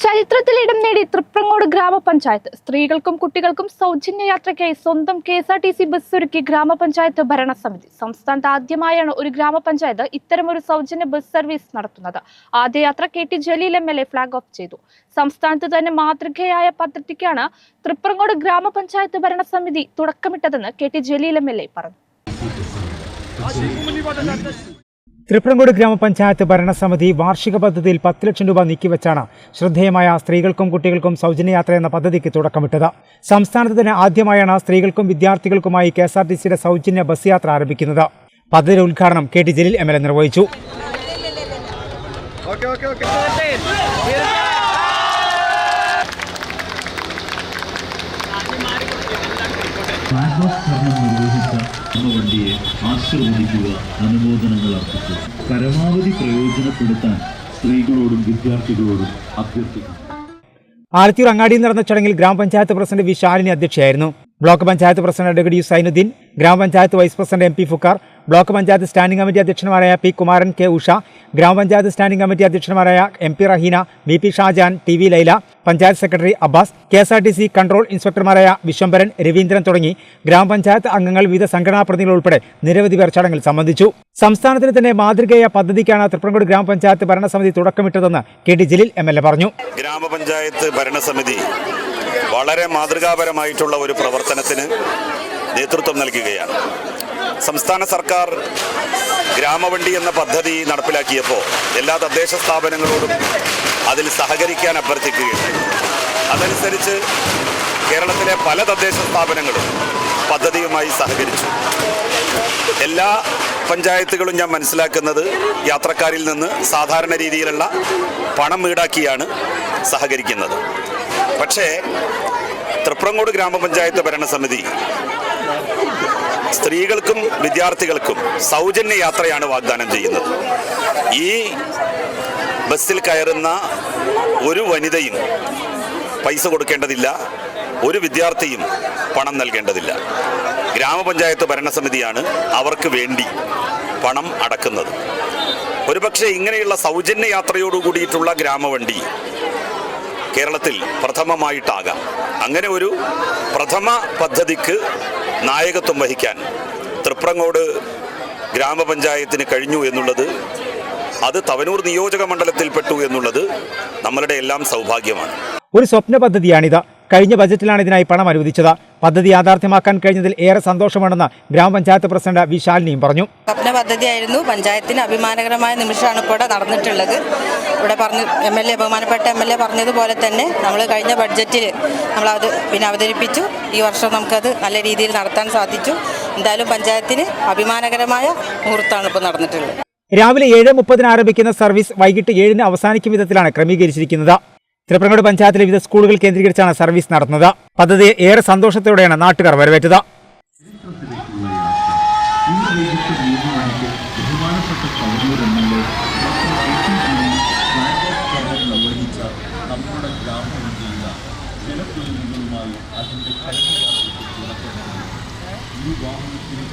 ചരിത്രത്തിൽ ഇടം നേടി തൃപ്രങ്ങോട് ഗ്രാമപഞ്ചായത്ത് സ്ത്രീകൾക്കും കുട്ടികൾക്കും സൗജന്യ യാത്രയ്ക്കായി സ്വന്തം KSRTC ബസ് ഒരുക്കി ഗ്രാമപഞ്ചായത്ത് ഭരണസമിതി. സംസ്ഥാനത്ത് ആദ്യമായാണ് ഒരു ഗ്രാമപഞ്ചായത്ത് ഇത്തരമൊരു സൗജന്യ ബസ് സർവീസ് നടത്തുന്നത്. ആദ്യ യാത്ര KT Jaleel MLA flag off ചെയ്തു. സംസ്ഥാനത്ത് തന്നെ മാതൃകയായ പദ്ധതിക്കാണ് തൃപ്രങ്ങോട് ഗ്രാമപഞ്ചായത്ത് ഭരണസമിതി തുടക്കമിട്ടതെന്ന് KT ജലീൽ MLA പറഞ്ഞു. തൃപ്രങ്ങോട് ഗ്രാമപഞ്ചായത്ത് ഭരണസമിതി വാർഷിക പദ്ധതിയിൽ 10 ലക്ഷം രൂപ നീക്കിവെച്ചാണ് ശ്രദ്ധേയമായ സ്ത്രീകൾക്കും കുട്ടികൾക്കും സൗജന്യയാത്ര എന്ന പദ്ധതിക്ക് തുടക്കമിട്ടത്. സംസ്ഥാനത്ത് തന്നെ ആദ്യമായാണ് സ്ത്രീകൾക്കും വിദ്യാർത്ഥികൾക്കുമായി KSRTCയുടെ സൗജന്യ ബസ് യാത്ര ആരംഭിക്കുന്നത്. പദ്ധതിയുടെ ഉദ്ഘാടനം KT ജലീൽ MLA നിർവഹിച്ചു. വണ്ടിയെ ആശീർവദിക്കുക, അനുമോദനങ്ങൾ അർപ്പിച്ചു. പരമാവധി പ്രയോജനപ്പെടുത്താൻ സ്ത്രീകളോടും വിദ്യാർത്ഥികളോടും അഭ്യർത്ഥിക്കുന്നു. ആലത്തൂർ അങ്ങാടിയിൽ നടന്ന ചടങ്ങിൽ ഗ്രാമപഞ്ചായത്ത് പ്രസിഡന്റ് V ശാലിനി അധ്യക്ഷയായിരുന്നു. Block panchayat president advocate U Zainuddin, ഗ്രാമപഞ്ചായത്ത് vice president MP Fukkar, block panchayat standing committee അധ്യക്ഷന്മാരായ P കുമാരൻ, K ഉഷ, ഗ്രാമപഞ്ചായത്ത് സ്റ്റാൻഡിംഗ് കമ്മിറ്റി അധ്യക്ഷന്മാരായ MP Raheena, VP Shajan, TV Laila, panchayat secretary Abbas, KSRTC control ഇൻസ്പെക്ടർമാരായ വിശ്വംഭരൻ, രവീന്ദ്രൻ തുടങ്ങി ഗ്രാമപഞ്ചായത്ത് അംഗങ്ങൾ, വിവിധ സംഘടനാ പ്രതിനിധികൾ ഉൾപ്പെടെ നിരവധി പേർ ചടങ്ങിൽ സംബന്ധിച്ചു. സംസ്ഥാനത്തിന് തന്നെ മാതൃകയായ പദ്ധതിക്കാണ് തൃപ്രങ്ങോട് ഗ്രാമപഞ്ചായത്ത് ഭരണസമിതി തുടക്കമിട്ടതെന്ന് KT ജലീൽ MLA പറഞ്ഞു. ഗ്രാമപഞ്ചായത്ത് ഭരണസമിതി വളരെ മാതൃകാപരമായിട്ടുള്ള ഒരു പ്രവർത്തനത്തിന് നേതൃത്വം നൽകുകയാണ്. സംസ്ഥാന സർക്കാർ ഗ്രാമവണ്ടി എന്ന പദ്ധതി നടപ്പിലാക്കിയപ്പോൾ എല്ലാ തദ്ദേശ സ്ഥാപനങ്ങളോടും അതിൽ സഹകരിക്കാൻ അഭ്യർത്ഥിക്കുകയുണ്ടായി. അതനുസരിച്ച് കേരളത്തിലെ പല തദ്ദേശ സ്ഥാപനങ്ങളും പദ്ധതിയുമായി സഹകരിച്ചു. എല്ലാ പഞ്ചായത്തുകളും ഞാൻ മനസ്സിലാക്കുന്നത് യാത്രക്കാരിൽ നിന്ന് സാധാരണ രീതിയിലുള്ള പണം ഈടാക്കിയാണ് സഹകരിക്കുന്നത്. പക്ഷേ തൃപ്രങ്ങോട് ഗ്രാമപഞ്ചായത്ത് ഭരണസമിതി സ്ത്രീകൾക്കും വിദ്യാർത്ഥികൾക്കും സൗജന്യ യാത്രയാണ് വാഗ്ദാനം ചെയ്യുന്നത്. ഈ ബസ്സിൽ കയറുന്ന ഒരു വനിതയും പൈസ കൊടുക്കേണ്ടതില്ല, ഒരു വിദ്യാർത്ഥിയും പണം നൽകേണ്ടതില്ല. ഗ്രാമപഞ്ചായത്ത് ഭരണസമിതിയാണ് അവർക്ക് വേണ്ടി പണം അടക്കുന്നത്. ഒരുപക്ഷെ ഇങ്ങനെയുള്ള സൗജന്യ യാത്രയോട് കൂടിയിട്ടുള്ള ഗ്രാമവണ്ടി കേരളത്തിൽ പ്രഥമമായിട്ടാകാം. അങ്ങനെ ഒരു പ്രഥമ പദ്ധതിക്ക് നായകത്വം വഹിക്കാൻ തൃപ്രങ്ങോട് ഗ്രാമപഞ്ചായത്തിന് കഴിഞ്ഞു എന്നുള്ളത്, അത് തവനൂർ നിയോജക മണ്ഡലത്തിൽപ്പെട്ടു എന്നുള്ളത് നമ്മളുടെ എല്ലാം സൗഭാഗ്യമാണ്. ഒരു സ്വപ്ന പദ്ധതിയാണിത്. കഴിഞ്ഞ ബജറ്റിലാണ് ഇതിനായി പണം അനുവദിച്ചത്. പദ്ധതി യാഥാർത്ഥ്യമാക്കാൻ കഴിഞ്ഞതിൽ ഏറെ സന്തോഷമാണെന്ന് ഗ്രാമപഞ്ചായത്ത് പ്രസിഡന്റ് V ശാലിനിയും പറഞ്ഞു. സ്വപ്ന പദ്ധതിയായിരുന്നു. പഞ്ചായത്തിന് അഭിമാനകരമായ നിമിഷമാണ് ഇപ്പോൾ ഇവിടെ നടന്നിട്ടുള്ളത്. ഇവിടെ ബഹുമാനപ്പെട്ട MLA പറഞ്ഞതുപോലെ തന്നെ നമ്മൾ കഴിഞ്ഞ ബഡ്ജറ്റിൽ നമ്മളത് അവതരിപ്പിച്ചു. ഈ വർഷം നമുക്കത് നല്ല രീതിയിൽ നടത്താൻ സാധിച്ചു. എന്തായാലും പഞ്ചായത്തിന് അഭിമാനകരമായ മുഹൂർത്തമാണ് ഇപ്പോൾ നടന്നിട്ടുള്ളത്. രാവിലെ 7:30 ആരംഭിക്കുന്ന സർവീസ് വൈകിട്ട് 7 അവസാനിക്കും വിധത്തിലാണ് ക്രമീകരിച്ചിരിക്കുന്നത്. തൃപ്രങ്ങോട് പഞ്ചായത്തിലെ വിവിധ സ്കൂളുകൾ കേന്ദ്രീകരിച്ചാണ് സർവീസ് നടത്തുന്നത്. പദ്ധതിയെ ഏറെ സന്തോഷത്തോടെയാണ് നാട്ടുകാർ വരവേറ്റത്. ഈ വാഹനത്തിന്